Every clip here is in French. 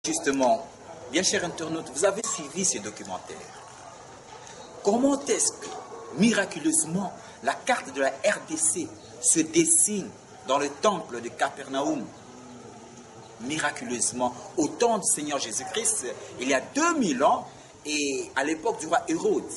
Justement, bien chers internautes, vous avez suivi ce documentaire. Comment est-ce que, miraculeusement, la carte de la RDC se dessine dans le temple de Capernaum? Miraculeusement, au temps du Seigneur Jésus-Christ, il y a 2000 ans, et à l'époque du roi Hérode.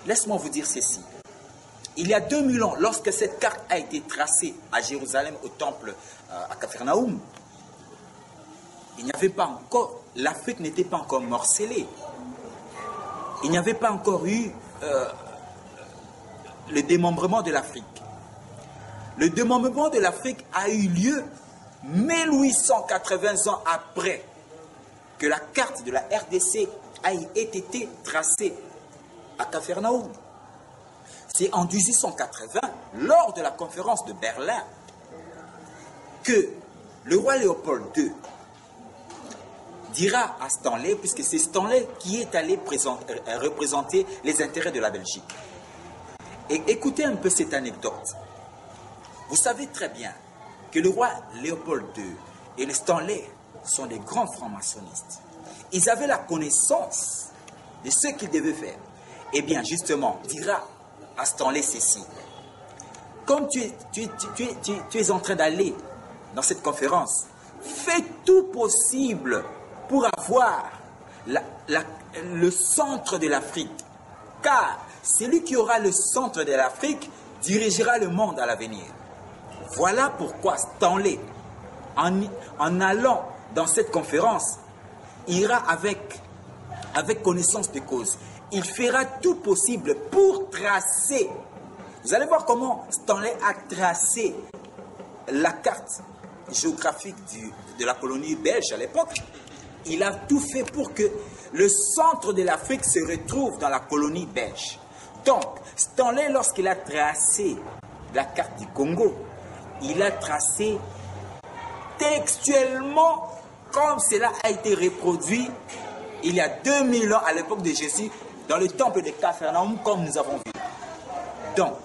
Laisse-moi vous dire ceci. Il y a 2000 ans, lorsque cette carte a été tracée à Jérusalem, au temple à Capernaum, il n'y avait pas encore, l'Afrique n'était pas encore morcelée. Il n'y avait pas encore eu le démembrement de l'Afrique. Le démembrement de l'Afrique a eu lieu 1880 ans après que la carte de la RDC ait été tracée à Capernaum. C'est en 1880, lors de la conférence de Berlin, que le roi Léopold II dira à Stanley, puisque c'est Stanley qui est allé représenter les intérêts de la Belgique. Et écoutez un peu cette anecdote. Vous savez très bien que le roi Léopold II et le Stanley sont des grands francs-maçonnistes. Ils avaient la connaissance de ce qu'ils devaient faire. Eh bien, justement, dira à Stanley ceci. Comme tu es en train d'aller dans cette conférence, fais tout possible pour avoir le centre de l'Afrique. Car celui qui aura le centre de l'Afrique dirigera le monde à l'avenir. Voilà pourquoi Stanley, en allant dans cette conférence, ira avec connaissance de cause. Il fera tout possible pour tracer. Vous allez voir comment Stanley a tracé la carte géographique de la colonie belge à l'époque. Il a tout fait pour que le centre de l'Afrique se retrouve dans la colonie belge. Donc, Stanley, lorsqu'il a tracé la carte du Congo, il a tracé textuellement comme cela a été reproduit il y a 2000 ans à l'époque de Jésus dans le temple de Capernaum, comme nous avons vu. Donc,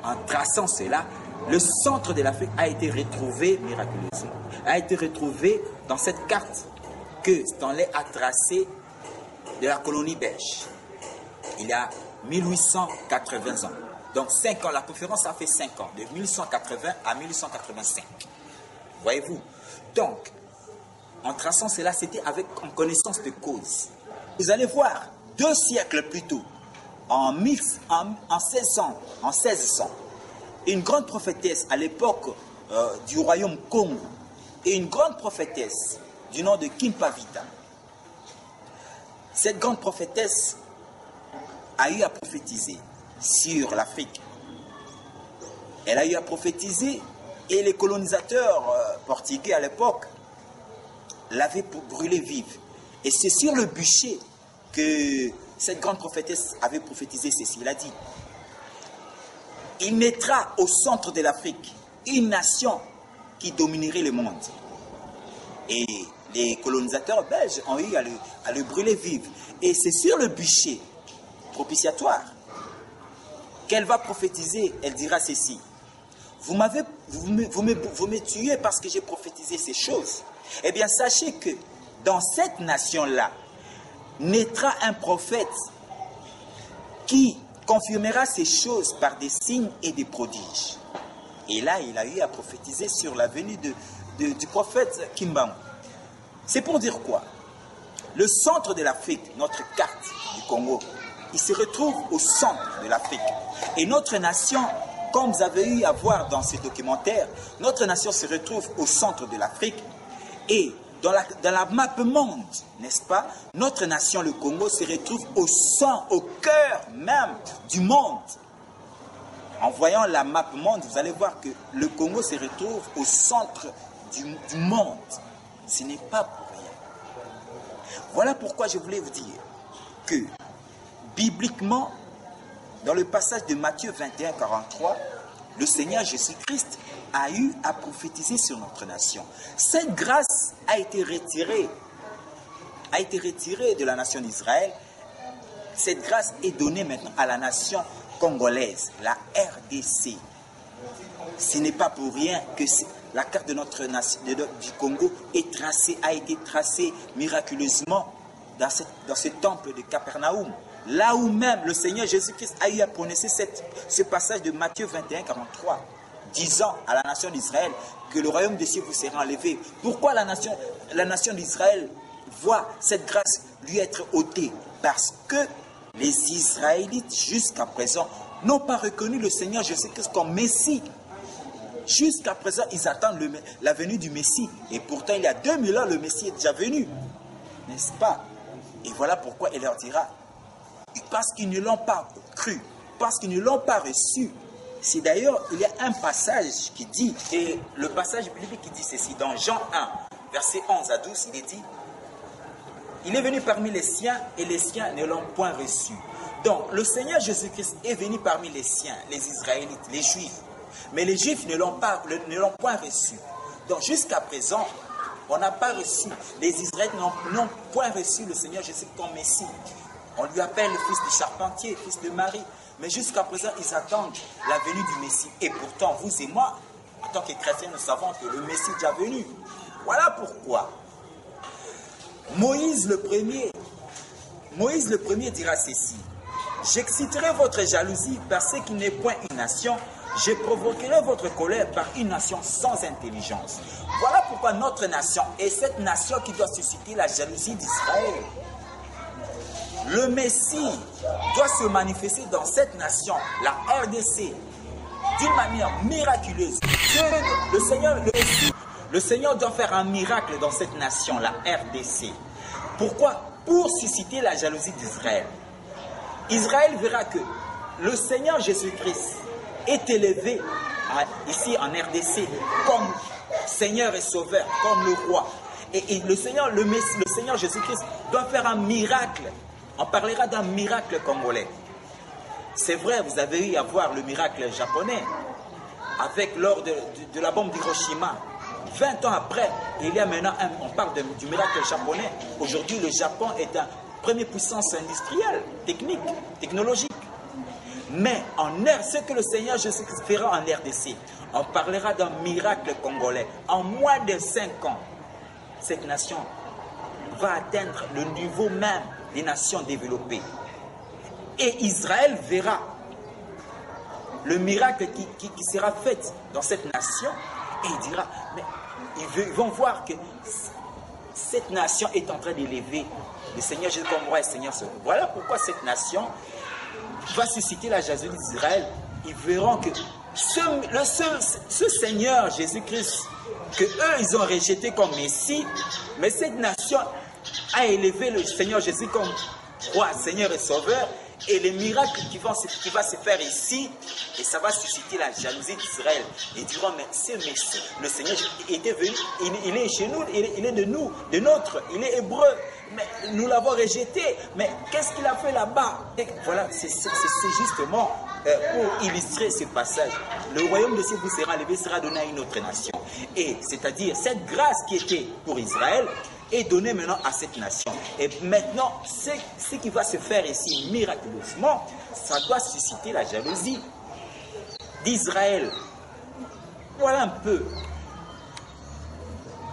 en traçant cela, le centre de l'Afrique a été retrouvé miraculeusement, a été retrouvé dans cette carte que Stanley a tracée de la colonie belge. Il y a 1880 ans. Donc 5 ans, la conférence a fait 5 ans, de 1880 à 1885. Voyez-vous? Donc, en traçant cela, c'était en connaissance de cause. Vous allez voir, 2 siècles plus tôt, en 1600, une grande prophétesse à l'époque du royaume Congo, et une grande prophétesse du nom de Kimpavita. Cette grande prophétesse a eu à prophétiser sur l'Afrique. Elle a eu à prophétiser et les colonisateurs portugais à l'époque l'avaient brûlée vive. Et c'est sur le bûcher que cette grande prophétesse avait prophétisé ceci. Il a dit: il naîtra au centre de l'Afrique une nation qui dominerait le monde. Et les colonisateurs belges ont eu à le brûler vive. Et c'est sur le bûcher propitiatoire qu'elle va prophétiser. Elle dira ceci: vous me tuez parce que j'ai prophétisé ces choses. Eh bien, sachez que dans cette nation-là naîtra un prophète qui confirmera ces choses par des signes et des prodiges. Et là, il a eu à prophétiser sur la venue du prophète Kimbangu. C'est pour dire quoi? Le centre de l'Afrique, notre carte du Congo, il se retrouve au centre de l'Afrique. Et notre nation, comme vous avez eu à voir dans ce documentaire, notre nation se retrouve au centre de l'Afrique. Et dans la map monde, n'est-ce pas, notre nation, le Congo, se retrouve au cœur même du monde. En voyant la map monde, vous allez voir que le Congo se retrouve au centre du monde. Ce n'est pas pour rien. Voilà pourquoi je voulais vous dire que, bibliquement, dans le passage de Matthieu 21, 43, le Seigneur Jésus-Christ a eu à prophétiser sur notre nation. Cette grâce a été retirée de la nation d'Israël. Cette grâce est donnée maintenant à la nation congolaise, la RDC. ce n'est pas pour rien que la carte de notre nation, du Congo a été tracée miraculeusement dans ce temple de Capernaum. Là où même le Seigneur Jésus-Christ a eu à prononcer ce passage de Matthieu 21, 43, disant à la nation d'Israël que le royaume des cieux vous sera enlevé. Pourquoi la nation d'Israël voit cette grâce lui être ôtée? Parce que les Israélites, jusqu'à présent, n'ont pas reconnu le Seigneur Jésus-Christ comme Messie. Jusqu'à présent, ils attendent la venue du Messie. Et pourtant, il y a 2000 ans, le Messie est déjà venu. N'est-ce pas? Et voilà pourquoi il leur dira, parce qu'ils ne l'ont pas cru, parce qu'ils ne l'ont pas reçu. C'est d'ailleurs, il y a un passage qui dit, et le passage biblique qui dit ceci, dans Jean 1, versets 11 à 12, il est dit, il est venu parmi les siens et les siens ne l'ont point reçu. Donc, le Seigneur Jésus-Christ est venu parmi les siens, les Israélites, les Juifs. Mais les Juifs ne l'ont point reçu. Donc, jusqu'à présent, on n'a pas reçu. Les Israélites n'ont point reçu le Seigneur Jésus comme Messie. On lui appelle le fils du charpentier, fils de Marie. Mais jusqu'à présent, ils attendent la venue du Messie. Et pourtant, vous et moi, en tant que chrétiens, nous savons que le Messie est déjà venu. Voilà pourquoi Moïse le premier dira ceci. J'exciterai votre jalousie par ce qu'il n'est point une nation. Je provoquerai votre colère par une nation sans intelligence. Voilà pourquoi notre nation est cette nation qui doit susciter la jalousie d'Israël. Le Messie doit se manifester dans cette nation, la RDC, d'une manière miraculeuse. Le Seigneur doit faire un miracle dans cette nation, la RDC. Pourquoi? Pour susciter la jalousie d'Israël. Israël verra que le Seigneur Jésus-Christ est élevé ici en RDC comme Seigneur et Sauveur, comme le roi. Et le Seigneur Jésus-Christ doit faire un miracle. On parlera d'un miracle congolais. C'est vrai, vous avez eu à voir le miracle japonais lors de la bombe d'Hiroshima. 20 ans après, il y a maintenant, on parle du miracle japonais. Aujourd'hui, le Japon est une première puissance industrielle, technologique. Mais ce que le Seigneur Jésus-Christ fera en RDC, on parlera d'un miracle congolais. En moins de 5 ans, cette nation va atteindre le niveau même des nations développées. Et Israël verra le miracle qui sera fait dans cette nation et il dira, mais ils vont voir que cette nation est en train d'élever le Seigneur Jésus comme roi et Seigneur Sauveur. Voilà pourquoi cette nation va susciter la jalousie d'Israël. Ils verront que ce Seigneur Jésus-Christ, que eux ils ont rejeté comme Messie, mais cette nation a élevé le Seigneur Jésus comme roi, Seigneur et Sauveur, et les miracles qui vont se faire ici, et ça va susciter la jalousie d'Israël. Ils diront, mais ce Messie, le Seigneur était venu, il est chez nous, il est de nous, de notre, il est hébreu, mais nous l'avons rejeté, mais qu'est-ce qu'il a fait là-bas? Voilà, c'est justement pour illustrer ce passage. Le royaume de cieux vous sera enlevé, sera donné à une autre nation. Et c'est-à-dire, cette grâce qui était pour Israël, est donné maintenant à cette nation. Et maintenant, ce qui va se faire ici miraculeusement, ça doit susciter la jalousie d'Israël. Voilà un peu.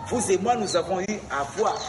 Vous et moi, nous avons eu à voir